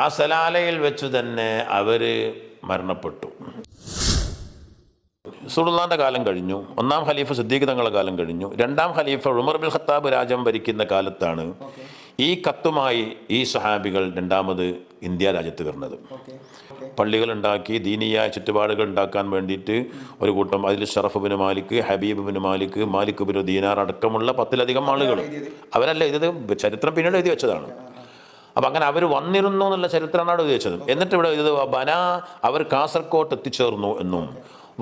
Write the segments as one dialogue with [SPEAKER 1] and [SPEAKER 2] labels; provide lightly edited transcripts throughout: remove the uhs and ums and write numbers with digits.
[SPEAKER 1] ആ സലാലയിൽ വെച്ച് തന്നെ അവർ മരണപ്പെട്ടു. റസൂലുള്ളാഹിന്റെ കാലം കഴിഞ്ഞു, ഒന്നാം ഖലീഫ സിദ്ദീഖ് തങ്ങളുടെ കാലം കഴിഞ്ഞു, രണ്ടാം ഖലീഫ ഉമർ ബിൻ ഖത്താബ് രാജ്യം ഭരിക്കുന്ന കാലത്താണ് ഈ കത്തുമായി ഈ സഹാബികൾ രണ്ടാമത് ഇന്ത്യ രാജ്യത്ത് വരുന്നത്. പള്ളികൾ ഉണ്ടാക്കി ദീനിയായ ചുറ്റുപാടുകൾ ഉണ്ടാക്കാൻ വേണ്ടിയിട്ട് ഒരു കൂട്ടം, അതിൽ Sharaf bin Malik, Habib bin Malik, Malik bin Dinar അടക്കമുള്ള 10-ലധികം ആളുകൾ. അവരല്ല ഇത് ചരിത്രം പിന്നീട് എഴുതി വെച്ചതാണ്. അപ്പം അങ്ങനെ അവർ വന്നിരുന്നു എന്നുള്ള ചരിത്രമാണ് എഴുതി വെച്ചത്. എന്നിട്ട് ഇവിടെ ഇത് ബന, അവർ കാസർകോട്ട് എത്തിച്ചേർന്നു എന്നും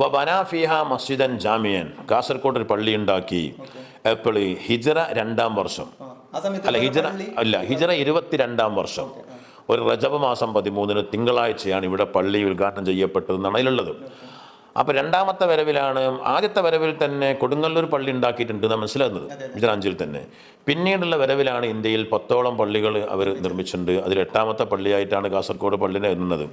[SPEAKER 1] വബന ഫിഹ മസ്ജിദൻ ജാമിയൻ, കാസർകോട്ട് ഒരു പള്ളി ഉണ്ടാക്കി. എപ്പോൾ? ഹിജ്റ 2-ാം വർഷം അല്ല, ഹിജ്റ 22-ാം വർഷം ഒരു റജബ് മാസം 13 തിങ്കളാഴ്ചയാണ് ഇവിടെ പള്ളി ഉദ്ഘാടനം ചെയ്യപ്പെട്ടതെന്നാണ് അതിലുള്ളത്. അപ്പോൾ രണ്ടാമത്തെ വരവിലാണ്. ആദ്യത്തെ വരവിൽ തന്നെ കൊടുങ്ങല്ലൂർ പള്ളി ഉണ്ടാക്കിയിട്ടുണ്ട് എന്നാണ് മനസ്സിലാകുന്നത്, ഹിജ്റ 5-ൽ തന്നെ. പിന്നീടുള്ള വരവിലാണ് ഇന്ത്യയിൽ 10ഓളം പള്ളികൾ അവർ നിർമ്മിച്ചിട്ടുണ്ട്. അതിൽ 8ാമത്തെ പള്ളിയായിട്ടാണ് കാസർഗോഡ് പള്ളിനെ എണ്ണുന്നത്.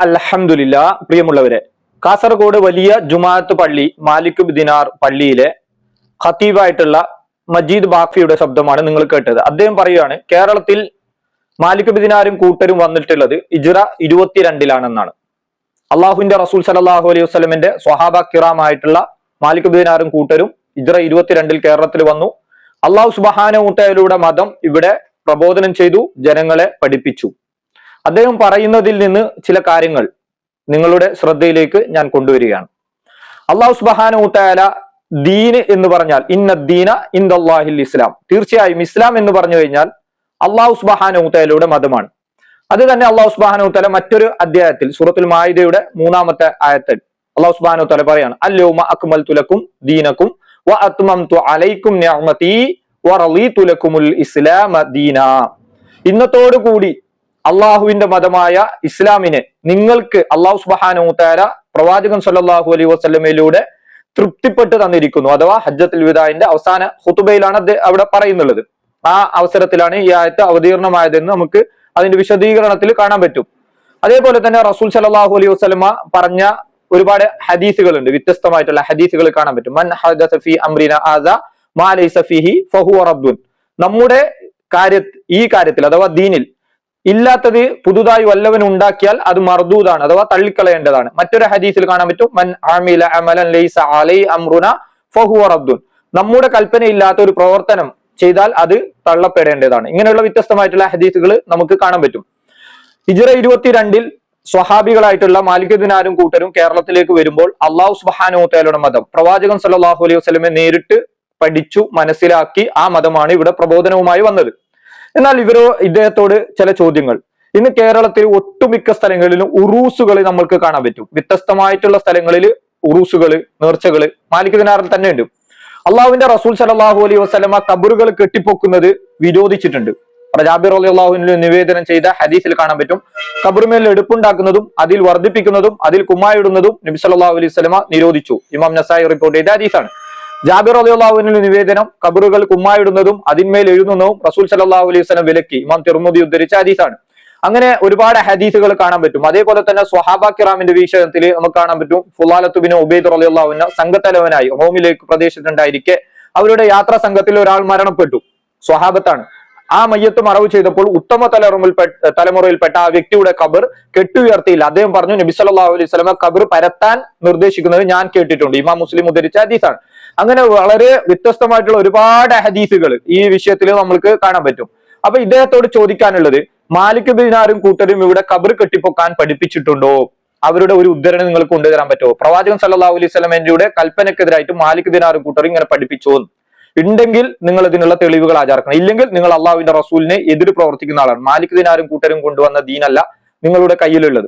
[SPEAKER 2] അൽഹംദുലില്ലാ. പ്രിയമുള്ളവരെ, കാസർഗോഡ് വലിയ ജുമാഅത്ത് പള്ളി മാലിക് ബിൻ ദിനാർ പള്ളിയിലെ ഖത്തീബായിട്ടുള്ള മജീദ് ബാഫിയുടെ ശബ്ദമാണ് നിങ്ങൾ കേട്ടത്. അദ്ദേഹം പറയുകയാണ്, കേരളത്തിൽ മാലിക് ബിൻ ദിനാരും കൂട്ടരും വന്നിട്ടുള്ളത് ഹിജ്റ 22-ലാണെന്നാണ്. അള്ളാഹുവിന്റെ റസൂൽ സല്ലല്ലാഹു അലൈഹി വസല്ലമിന്റെ സ്വഹാബ കിറാമായിട്ടുള്ള മാലിക് ബിൻ ദിനാരും കൂട്ടരും ഹിജ്റ 22-ൽ കേരളത്തിൽ വന്നു. അള്ളാഹു സുബ്ഹാനഹു വ തആലയുടെ മതം ഇവിടെ പ്രബോധനം ചെയ്തു, ജനങ്ങളെ പഠിപ്പിച്ചു. അദ്ദേഹം പറയുന്നതിൽ നിന്ന് ചില കാര്യങ്ങൾ നിങ്ങളുടെ ശ്രദ്ധയിലേക്ക് ഞാൻ കൊണ്ടുവരികയാണ്. അള്ളാഹു സുബ്ഹാനഹു വ തആല ദീന് എന്ന് പറഞ്ഞാൽ ഇന്നദ്ദീന ഇൻദല്ലാഹിൽ ഇസ്ലാം, തീർച്ചയായും ഇസ്ലാം എന്ന് പറഞ്ഞു കഴിഞ്ഞാൽ അള്ളാഹു സുബ്ഹാനഹു വ തആലയുടെ മതമാണ്. അത് തന്നെ അള്ളാഹു സുബ്ഹാനഹു വ തആല മറ്റൊരു അധ്യായത്തിൽ സൂറത്തുൽ മാഇദയുടെ 3-ാമത്തെ ആയത്തിൽ അള്ളാഹു സുബ്ഹാനഹു വ തആല പറയാണ്, അൽയൗമ അക്മൽതു ലക്കും ദീനക്കും വ അത്മംതു അലൈക്കും നിഅമതി വ റളീതു ലക്കുമുൽ ഇസ്ലാമ ദീനാ. ഇന്നത്തോടു കൂടി അള്ളാഹുവിന്റെ മതമായ ഇസ്ലാമിനെ നിങ്ങൾക്ക് അള്ളാഹു സുബ്ഹാനഹു വ തആല പ്രവാചകൻ സല്ലല്ലാഹു അലൈഹി വസല്ലമയിലൂടെ തൃപ്തിപ്പെട്ട് തന്നിരിക്കുന്നു. അഥവാ ഹജ്ജത്തുൽ വിദാഇന്റെ അവസാന ഖുതുബയിലാണ് അവിടെ പറയുന്നുള്ളത്. ആ അവസരത്തിലാണ് ഈ ആയത്ത് അവതീർണമായതെന്ന് നമുക്ക് അതിന്റെ വിശദീകരണത്തിൽ കാണാൻ പറ്റും. അതേപോലെ തന്നെ റസൂൽ സല്ലല്ലാഹു അലൈഹി വസല്ലമ പറഞ്ഞ ഒരുപാട് ഹദീസുകളുണ്ട്, വ്യത്യസ്തമായിട്ടുള്ള ഹദീസുകൾ കാണാൻ പറ്റും. മൻ ഹദസ ഫീ അംരിനാ ഹാദാ മാ ലൈസ ഫീഹി ഫഹുവ റദ്ദുൻ. നമ്മുടെ ഈ കാര്യത്തിൽ അഥവാ ദീനിൽ ഇല്ലാത്തത് പുതുതായി വല്ലവൻ ഉണ്ടാക്കിയാൽ അത് മർദൂദാണ്, അഥവാ തള്ളിക്കളയേണ്ടതാണ്. മറ്റൊരു ഹദീസിൽ കാണാൻ പറ്റും, മൻ അമില അമലൻ ലൈസ അലൈഹി അംറുനാ ഫഹുവ റദ്ദുൻ. നമ്മുടെ കൽപ്പനയില്ലാത്ത ഒരു പ്രവർത്തനം ചെയ്താൽ അത് തള്ളപ്പെടേണ്ടതാണ്. ഇങ്ങനെയുള്ള വ്യത്യസ്തമായിട്ടുള്ള ഹദീസുകൾ നമുക്ക് കാണാൻ പറ്റും. ഹിജ്റ 22-ൽ സ്വഹാബികളായിട്ടുള്ള മാലിക് ബിൻ ദിനാരും കൂട്ടരും കേരളത്തിലേക്ക് വരുമ്പോൾ അള്ളാഹു സുബ്ഹാനഹു വ തആലയുടെ മതം പ്രവാചകൻ സല്ലല്ലാഹു അലൈഹി വസല്ലമയെ നേരിട്ട് പഠിച്ചു മനസ്സിലാക്കി ആ മതമാണ് ഇവിടെ പ്രബോധനവുമായി വന്നത്. എന്നാൽ ഇദ്ദേഹത്തോട് ചില ചോദ്യങ്ങൾ. ഇന്ന് കേരളത്തിൽ ഒട്ടുമിക്ക സ്ഥലങ്ങളിലും ഉറൂസുകൾ നമ്മൾക്ക് കാണാൻ പറ്റും. വ്യത്യസ്തമായിട്ടുള്ള സ്ഥലങ്ങളിൽ ഉറൂസുകൾ, നേർച്ചകൾ മാലിക് ബിൻ ദിനാറിൽ തന്നെ ഉണ്ട്. അള്ളാഹുവിന്റെ റസൂൽ സല്ലല്ലാഹു അലൈഹി വസല്ലമ ഖബറുകൾ കെട്ടിപ്പൊക്കുന്നത് വിരോധിച്ചിട്ടുണ്ട്. ജാബിർ റളിയല്ലാഹു അൻഹു നിവേദനം ചെയ്ത ഹദീസിൽ കാണാൻ പറ്റും, ഖബറുമേൽ എടുപ്പുണ്ടാക്കുന്നതും അതിൽ വർദ്ധിപ്പിക്കുന്നതും അതിൽ കുമ്മായിടുന്നതും നബി സല്ലല്ലാഹു അലൈഹി വസല്ലമ നിരോധിച്ചു. ഇമാം നസായി റിപ്പോർട്ട് ചെയ്ത ഹദീസാണ്. ജാബിർ റളിയല്ലാഹു അൻഹു നിവേദനം, ഖബറുകൾ കുമ്മായിടുന്നതും അതിന്മേൽ എഴുതുന്നതും റസൂൽ സല്ലല്ലാഹു അലൈഹി വസല്ലം വിലക്കി. ഇമാം തിർമിദി ഉദ്ധരിച്ച ഹദീസാണ്. അങ്ങനെ ഒരുപാട് ഹദീസുകൾ കാണാൻ പറ്റും. അതേപോലെ തന്നെ സ്വഹാബ കിറാമിന്റെ വീക്ഷണത്തിൽ നമുക്ക് കാണാൻ പറ്റും, ഫുലാലത്ത് ബിൻ ഉബൈദ് റളിയല്ലാഹു അൻഹു സംഘത്തലവനായി ഹോമിലേക്ക് പ്രദേശത്തുണ്ടായിരിക്കെ അവരുടെ യാത്രാ സംഘത്തിൽ ഒരാൾ മരണപ്പെട്ടു, സ്വഹാബത്താണ്. ആ മയ്യത്ത് മറവ് ചെയ്തപ്പോൾ ഉത്തമ തലമുറയിൽപ്പെട്ട ആ വ്യക്തിയുടെ ഖബർ കെട്ടുയർത്തിയില്ല. അദ്ദേഹം പറഞ്ഞു, നബി സല്ലല്ലാഹു അലൈഹി വസല്ലം ഖബർ പരത്താൻ നിർദ്ദേശിക്കുന്നത് ഞാൻ കേട്ടിട്ടുണ്ട്. ഇമാം മുസ്ലിം ഉദ്ധരിച്ച ഹദീസാണ്. അങ്ങനെ വളരെ വ്യത്യസ്തമായിട്ടുള്ള ഒരുപാട് ഹദീസുകൾ ഈ വിഷയത്തിൽ നമ്മൾക്ക് കാണാൻ പറ്റും. അപ്പൊ ഇദ്ദേഹത്തോട് ചോദിക്കാനുള്ളത്, മാലിക് ബിൻ ദിനാരും കൂട്ടരും ഇവിടെ ഖബർ കെട്ടിപ്പൊക്കാൻ പഠിപ്പിച്ചിട്ടുണ്ടോ? അവരുടെ ഒരു ഉദ്ധരണി നിങ്ങൾക്ക് കൊണ്ടുവരാൻ പറ്റുമോ? പ്രവാചകൻ സല്ലല്ലാഹു അലൈഹി വസല്ലമയുടെ കൽപ്പനക്കെതിരായിട്ട് മാലിക് ബിൻ ദിനാരും കൂട്ടരും ഇങ്ങനെ പഠിപ്പിച്ചോ? ഉണ്ടെങ്കിൽ നിങ്ങൾ ഇതിനുള്ള തെളിവുകൾ ഹാജരാക്കണം. ഇല്ലെങ്കിൽ നിങ്ങൾ അള്ളാഹുവിന്റെ റസൂലിനെ എതിര് പ്രവർത്തിക്കുന്ന ആളാണ്. മാലിക് ബിൻ ദിനാരും കൂട്ടരും കൊണ്ടുവന്ന ദീനല്ല നിങ്ങളുടെ കയ്യിലുള്ളത്.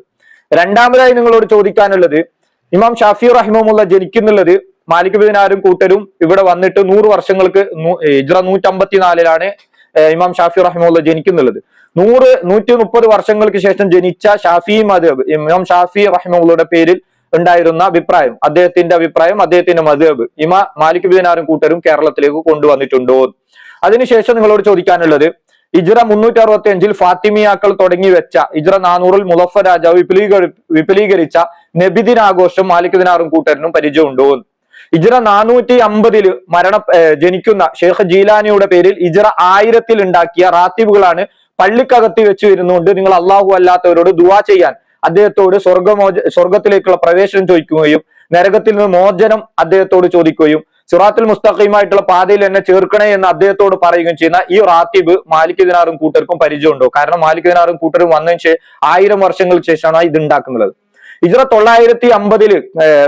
[SPEAKER 2] രണ്ടാമതായി നിങ്ങളോട് ചോദിക്കാനുള്ളത്, ഇമാം ഷാഫി റഹിമഹുല്ല ജനിക്കുന്നുള്ളത് മാലിക് ബിൻ ദിനാരും കൂട്ടരും ഇവിടെ വന്നിട്ട് 100 വർഷങ്ങൾക്ക് ഹിജ്റ 154-ലാണ് ഇമാം ഷാഫി റഹിമഹുല്ല ജനിക്കുന്നുള്ളത്. 130 വർഷങ്ങൾക്ക് ശേഷം ജനിച്ച ഷാഫി മദ്ഹബ്, ഇമാം ഷാഫി റഹിമഹുല്ലയുടെ പേരിൽ ഉണ്ടായിരുന്ന അഭിപ്രായം, അദ്ദേഹത്തിന്റെ മദ്ഹബ് മാലിക് ബിൻ ദിനാരും കൂട്ടരും കേരളത്തിലേക്ക് കൊണ്ടുവന്നിട്ടുണ്ടോ? അതിനുശേഷം നിങ്ങളോട് ചോദിക്കാനുള്ളത്, ഹിജ്റ 365-ൽ ഫാത്തിമിയാക്കൾ തുടങ്ങി വെച്ച ഹിജ്റ 400-ൽ മുളഫർ രാജാവ് വിപുലീകരിച്ച നബിദിനാഘോഷം മാലിക് ബിൻ ദിനാറും കൂട്ടരിനും പരിചയമുണ്ടോ? ഹിജ്റ 450-ൽ ജനിക്കുന്ന ഷെയ്ഖ് ജീലാനിയുടെ പേരിൽ ഹിജ്റ 1000-ൽ ഉണ്ടാക്കിയ റാത്തീബുകളാണ് പള്ളിക്കകത്ത് വെച്ച് ഇരുന്നുകൊണ്ട് നിങ്ങൾ അള്ളാഹു അല്ലാത്തവരോട് ദുആ ചെയ്യാൻ, അദ്ദേഹത്തോട് സ്വർഗത്തിലേക്കുള്ള പ്രവേശനം ചോദിക്കുകയും നരകത്തിൽ നിന്ന് മോചനം അദ്ദേഹത്തോട് ചോദിക്കുകയും സിറാത്തുൽ മുസ്തഖീമായിട്ടുള്ള പാതയിൽ എന്നെ ചേർക്കണേ എന്ന് അദ്ദേഹത്തോട് പറയുകയും ചെയ്യുന്ന ഈ റാത്തിബ് മാലിക് ദിനാറും കൂട്ടർക്കും പരിചയമുണ്ടോ? കാരണം മാലിക് ദിനാറും കൂട്ടരും വന്നതിന് ശേഷം 1000 വർഷങ്ങൾക്ക് ശേഷമാണ് ഇത് ഉണ്ടാക്കുന്നത്. ഹിജ്റ 950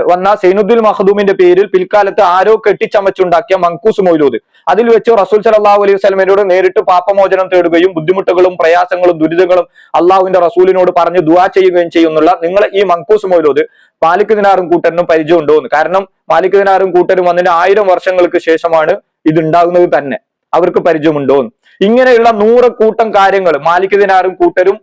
[SPEAKER 2] വന്ന സൈനുദ്ദീൻ മഖ്ദൂമിന്റെ പേരിൽ പിൽക്കാലത്ത് ആരോ കെട്ടിച്ചമച്ചുണ്ടാക്കിയ മങ്കൂസ് മൗലൂദ്, അതിൽ വെച്ച് റസൂൽ സല്ലല്ലാഹു അലൈഹി വസല്ലമയോട് നേരിട്ട് പാപമോചനം തേടുകയും ബുദ്ധിമുട്ടുകളും പ്രയാസങ്ങളും ദുരിതങ്ങളും അള്ളാഹുവിന്റെ റസൂലിനോട് പറഞ്ഞ് ദുആ ചെയ്യുകയും ചെയ്യുന്നുള്ള നിങ്ങൾ ഈ മങ്കൂസ് മൗലൂദ് മാലിക് ദിനാറും കൂട്ടറിനും പരിചയമുണ്ടോ എന്ന്. കാരണം മാലിക് ദിനാറും കൂട്ടരും വന്നതിന് 1000 വർഷങ്ങൾക്ക് ശേഷമാണ് ഇത് ഉണ്ടാകുന്നത് തന്നെ. അവർക്ക് പരിചയമുണ്ടോ എന്ന്. ഇങ്ങനെയുള്ള 100 കൂട്ടം കാര്യങ്ങൾ മാലിക് ദിനാറും കൂട്ടരും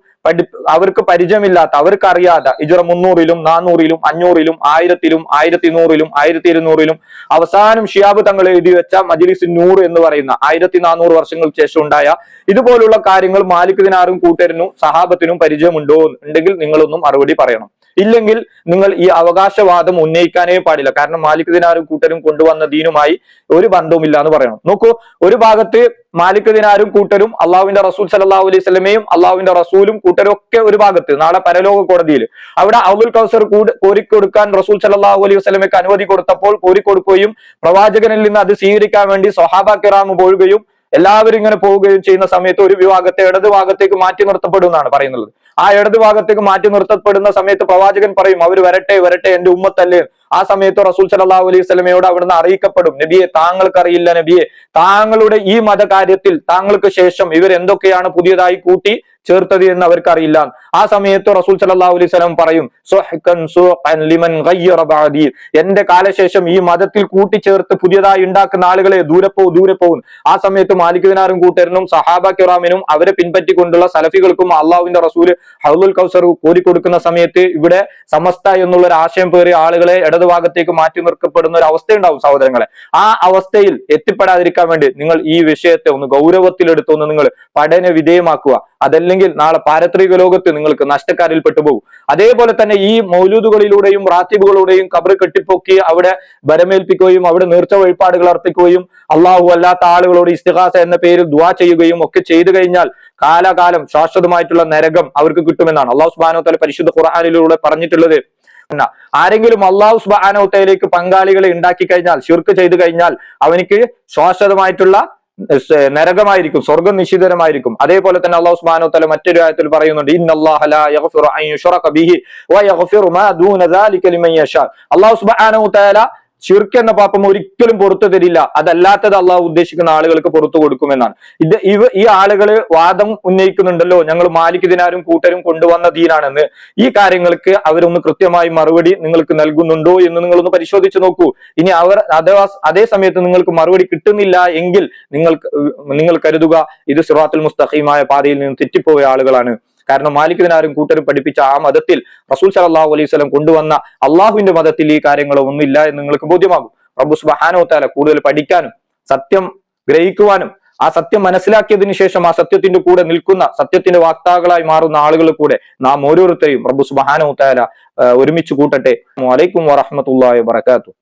[SPEAKER 2] അവർക്ക് പരിചയമില്ലാത്ത, അവർക്ക് അറിയാതെ ഹിജ്റ 300-ലും 400-ലും 500-ലും 1000-ലും 1100-ലും 1200-ലും അവസാനം ഷിഹാബ് തങ്ങൾ എഴുതി വെച്ച മജ്ലിസ് നൂർ എന്ന് പറയുന്ന 1400 വർഷങ്ങൾക്ക് ശേഷം ഉണ്ടായ ഇതുപോലുള്ള കാര്യങ്ങൾ മാലിക് ദിനാറും കൂട്ടരിനും സഹാബത്തിനും പരിചയമുണ്ടോ? ഉണ്ടെങ്കിൽ നിങ്ങളൊന്നും മറുപടി പറയണം. ഇല്ലെങ്കിൽ നിങ്ങൾ ഈ അവകാശവാദം ഉന്നയിക്കാനേ പാടില്ല. കാരണം മാലിക് ദിനാറും കൂട്ടരും കൊണ്ടുവന്ന ദീനുമായി ഒരു ബന്ധവുമില്ല എന്ന് പറയണം. നോക്കൂ, ഒരു ഭാഗത്ത് മാലിക് ദിനാറും കൂട്ടരും അള്ളാഹുവിന്റെ റസൂൽ സല്ലല്ലാഹു അലൈഹി വസല്ലമയും അള്ളാഹുവിന്റെ റസൂലും കൂട്ടരും ഒക്കെ ഒരു ഭാഗത്ത്, നാളെ പരലോക കോടതിയിൽ അവിടെ അബുൽ കൗസർ കോരിക്കൊടുക്കാൻ റസൂൽ സല്ലല്ലാഹു അലൈഹി വസല്ലമയ്ക്ക് അനുമതി കൊടുത്തപ്പോൾ കോരിക്കൊടുക്കുകയും പ്രവാചകനിൽ നിന്ന് അത് സ്വീകരിക്കാൻ വേണ്ടി സ്വഹാബ കിറാം പോവുകയും എല്ലാവരും ഇങ്ങനെ പോവുകയും ചെയ്യുന്ന സമയത്ത് ഒരു വിഭാഗത്തെ ഇടത് ഭാഗത്തേക്ക് മാറ്റി നിർത്തപ്പെടും എന്നാണ് പറയുന്നത്. ആ ഇടത് ഭാഗത്തേക്ക് മാറ്റി നിർത്തപ്പെടുന്ന സമയത്ത് പ്രവാചകൻ പറയും, അവർ വരട്ടെ വരട്ടെ, എന്റെ ഉമ്മത്തല്ലേ. ആ സമയത്ത് റസൂൽ സല്ലല്ലാഹു അലൈഹി വസല്ലമയോട് അവിടുന്ന് അറിയിക്കപ്പെടും, നബിയെ താങ്കൾക്കറിയില്ല, നബിയെ താങ്കളുടെ ഈ മതകാര്യത്തിൽ താങ്കൾക്ക് ശേഷം ഇവർ എന്തൊക്കെയാണ് പുതിയതായി കൂട്ടി ചേർത്തത് എന്ന് അവർക്കറിയില്ല. ആ സമയത്ത് റസൂൽ സല്ലല്ലാഹു അലൈഹി വസല്ലം പറയും, സുഹ്കൻ സുഖൻ ലിമൻ ഗയ്യറ ബഅദി, എന്റെ കാലശേഷം ഈ മതത്തിൽ കൂട്ടിച്ചേർത്ത് പുതിയതായി ഉണ്ടാക്കുന്ന ആളുകളെ ദൂരെ പോകും. ആ സമയത്ത് മാലിക് ദിനാറും കൂട്ടരിനും സഹാബ കിറാമിനും അവരെ പിൻപറ്റിക്കൊണ്ടുള്ള സലഫികൾക്കും അള്ളാഹുവിന്റെ റസൂല് ഹൗലുൽ കൗസർ കോരിക്കൊടുക്കുന്ന സമയത്ത് ഇവിടെ സമസ്ത എന്നുള്ള ഒരു ആശയം പേറിയ ആളുകളെ ഇടതുഭാഗത്തേക്ക് മാറ്റി നിർത്തപ്പെടുന്ന ഒരു അവസ്ഥയുണ്ടാവും സഹോദരങ്ങളെ. ആ അവസ്ഥയിൽ എത്തിപ്പെടാതിരിക്കാൻ വേണ്ടി നിങ്ങൾ ഈ വിഷയത്തെ ഒന്ന് ഗൗരവത്തിലെടുത്തൊന്ന് നിങ്ങൾ പഠന വിധേയമാക്കുക. അതല്ലെങ്കിൽ നാളെ പാരത്രിക ലോകത്ത് നിങ്ങൾക്ക് നഷ്ടക്കാരിൽ പെട്ടുപോകും. അതേപോലെ തന്നെ ഈ മൗലൂദുകളിലൂടെയും റാത്തിബുകളുടെയും ഖബർ കെട്ടിപ്പൊക്കി അവിടെ ബരമേൽപ്പിക്കുകയും അവിടെ നേർച്ച വഴിപാടുകൾ അർപ്പിക്കുകയും അള്ളാഹു അല്ലാത്ത ആളുകളോട് ഇസ്തിഗാസ എന്ന പേരിൽ ദുആ ചെയ്യുകയും ഒക്കെ ചെയ്തു കഴിഞ്ഞാൽ കാലാകാലം ശാശ്വതമായിട്ടുള്ള നരകം അവർക്ക് കിട്ടുമെന്നാണ് അള്ളാഹു സുബ്ഹാനഹു വ തആല പരിശുദ്ധ ഖുർആനിലൂടെ പറഞ്ഞിട്ടുള്ളത്. ആരെങ്കിലും അള്ളാഹു സുബ്ഹാനഹു വ തആലയ്ക്ക് പങ്കാളികളെ ഉണ്ടാക്കി കഴിഞ്ഞാൽ, ശിർക്ക് ചെയ്തു കഴിഞ്ഞാൽ അവനിക്ക് ശാശ്വതമായിട്ടുള്ള നരകമായിരിക്കും, സ്വർഗം നിശ്ചിതമായിരിക്കും. അതേപോലെ തന്നെ അള്ളാഹു സുബ്ഹാനഹു വ തആല മറ്റൊരു ആയത്തിൽ പറയുന്നുണ്ട്, ഇന്നല്ലാഹ ലാ യഗ്ഫിറു അൻ യുശ്റക ബിഹി വ യഗ്ഫിറു മാ ദൂന ദാലിക ലിമൻ യശാ. അള്ളാഹു സുബ്ഹാനഹു വ തആല ശിർക്ക് എന്ന പാപം ഒരിക്കലും പുറത്തു തരില്ല, അതല്ലാത്തത് അള്ളാഹു ഉദ്ദേശിക്കുന്ന ആളുകൾക്ക് പുറത്തു കൊടുക്കുമെന്നാണ്. ഈ ആളുകള് വാദം ഉന്നയിക്കുന്നുണ്ടല്ലോ, ഞങ്ങൾ മാലിക് ദിനാറും കൂട്ടരും കൊണ്ടുവന്ന ദീനാണെന്ന്. ഈ കാര്യങ്ങൾക്ക് അവരൊന്ന് കൃത്യമായി മറുപടി നിങ്ങൾക്ക് നൽകുന്നുണ്ടോ എന്ന് നിങ്ങളൊന്ന് പരിശോധിച്ച് നോക്കൂ. ഇനി അവർ അതേ സമയത്ത് നിങ്ങൾക്ക് മറുപടി കിട്ടുന്നില്ല എങ്കിൽ നിങ്ങൾ കരുതുക, ഇത് സിറാത്തുൽ മുസ്തഖീമായ പാതയിൽ നിന്ന് തെറ്റിപ്പോയ ആളുകളാണ്. കാരണം മാലിക് ദിനാറും കൂട്ടരും പഠിപ്പിച്ച ആ മതത്തിൽ റസൂൽ സല്ലല്ലാഹു അലൈഹി വസല്ലം കൊണ്ടുവന്ന അള്ളാഹുവിന്റെ മതത്തിൽ ഈ കാര്യങ്ങളൊന്നും ഇല്ല എന്ന് നിങ്ങൾക്ക് ബോധ്യമാകും. റബ്ബ് സുബ്ഹാനഹു വ തആല കൂടുതൽ പഠിക്കാനും സത്യം ഗ്രഹിക്കുവാനും ആ സത്യം മനസ്സിലാക്കിയതിനു ശേഷം ആ സത്യത്തിന്റെ കൂടെ നിൽക്കുന്ന, സത്യത്തിന്റെ വാക്താക്കളായി മാറുന്ന ആളുകളെ കൂടെ നാം ഓരോരുത്തരെയും റബ്ബ് സുബ്ഹാനഹു വ തആല ഒരുമിച്ച് കൂട്ടട്ടെ. വലൈക്കും വറഹ്മത്തുള്ളാഹി വബറകാതുഹു.